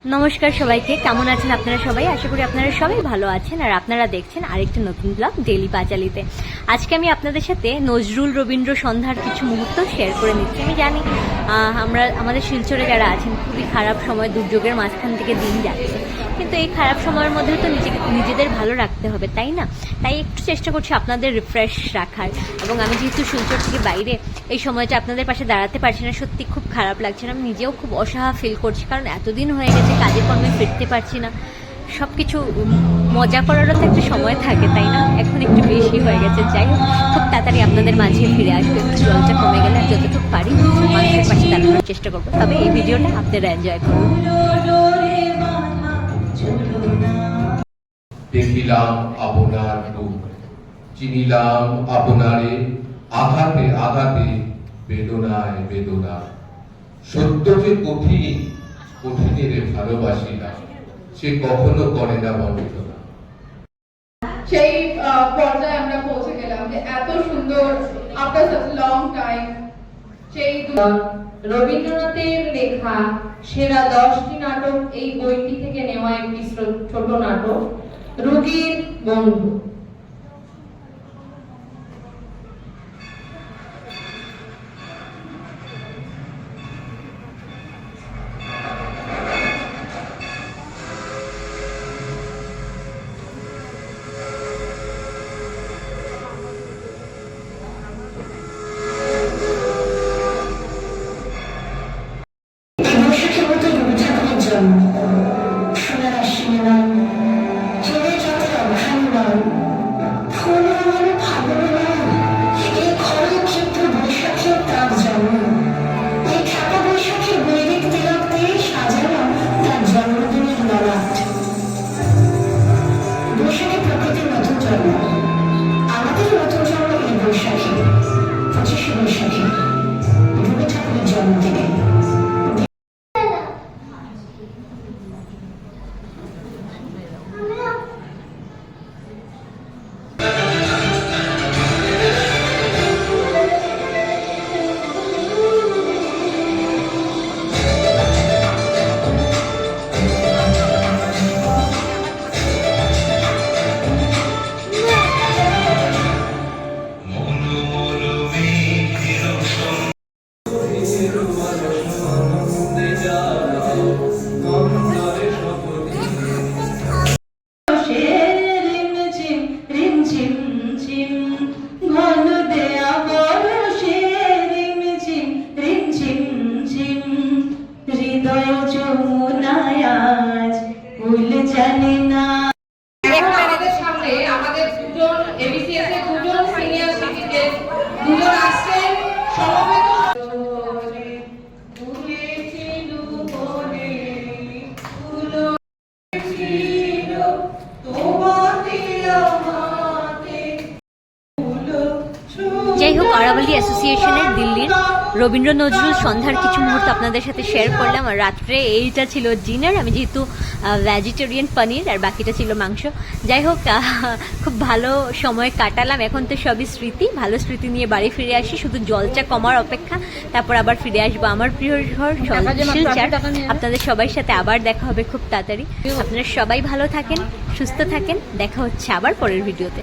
নমস্কার সবাইকে, কেমন আছেন আপনারা সবাই? আশা করি আপনারা সবাই ভালো আছেন। আর আপনারা দেখছেন আরেকটা নতুন ব্লগ ডেইলি পাঁচালিতে। আজকে আমি আপনাদের সাথে নজরুল রবীন্দ্র সন্ধ্যার কিছু মুহূর্ত শেয়ার করে নিচ্ছি। আমি জানি আমাদের শিলচরে যারা আছেন খুবই খারাপ সময়, দুর্যোগের মাঝখান থেকে দিন যাচ্ছে, কিন্তু এই খারাপ সময়ের মধ্যে তো নিজেদের ভালো রাখতে হবে, তাই না? তাই একটু চেষ্টা করছি আপনাদের রিফ্রেশ রাখার। এবং আমি যেহেতু শিলচর থেকে বাইরে, এই সময়টা আপনাদের পাশে দাঁড়াতে পারছি না, সত্যি খুব খারাপ লাগছে। আমি নিজেও খুব অসহায় ফিল করছি, কারণ এতদিন হয়ে গেছে কাজে কর্মে ফিরতে পারছি না। সব কিছু মজা করারও তো একটা সময় থাকে, তাই না? এখন একটু বেশি হয়ে গেছে। যাই হোক, খুব তাড়াতাড়ি আপনাদের মাঝে ফিরে আসবে। একটু জলটা কমে গেলে যতটুকু পারি মানুষের পাশে দাঁড়ানোর চেষ্টা করবো। তবে এই ভিডিওটা আপনারা এনজয় করুন। দেখিলাম আপনার রূপ, চিনিলাম আপনারে আঘাতে আঘাতে, বেদনায় বেদনা। সত্য যে কঠিন, কঠিনের ভালোবাসি না, সে কখনো করে না বঞ্চনা। সেই পর্যায়ে আমরা পৌঁছে গেলাম যে এত সুন্দর আফটার সাচ লং টাইম সেই রবীন্দ্রনাথের লেখা সেরা 10টি নাটক এই বইটি থেকে নেওয়া একটি ছোট নাটক রোগীর বন্ধু। আমাদের সামনে আমাদের দুজন এবিসিএস এর দুজন সিনিয়র সিটিজেন দুজন আসছেন সমবেত যাই হোক, আরাবল্লী অ্যাসোসিয়েশনের দিল্লির রবীন্দ্র নজরুল সন্ধ্যার কিছু মুহূর্ত আপনাদের সাথে শেয়ার করলাম। আর রাত্রে এইটা ছিল ডিনার। আমি যেহেতু ভেজিটেরিয়ান, পনির, আর বাকিটা ছিল মাংস। যাই হোক, খুব ভালো সময় কাটালাম। এখন তো সবই স্মৃতি, ভালো স্মৃতি নিয়ে বাড়ি ফিরে আসি, শুধু জলটা কমার অপেক্ষা। তারপর আবার ফিরে আসবো আমার প্রিয় ঘর শিলচর। আপনাদের সবার সাথে আবার দেখা হবে খুব তাড়াতাড়ি। আপনারা সবাই ভালো থাকেন, সুস্থ থাকেন। দেখা হচ্ছে আবার পরের ভিডিওতে।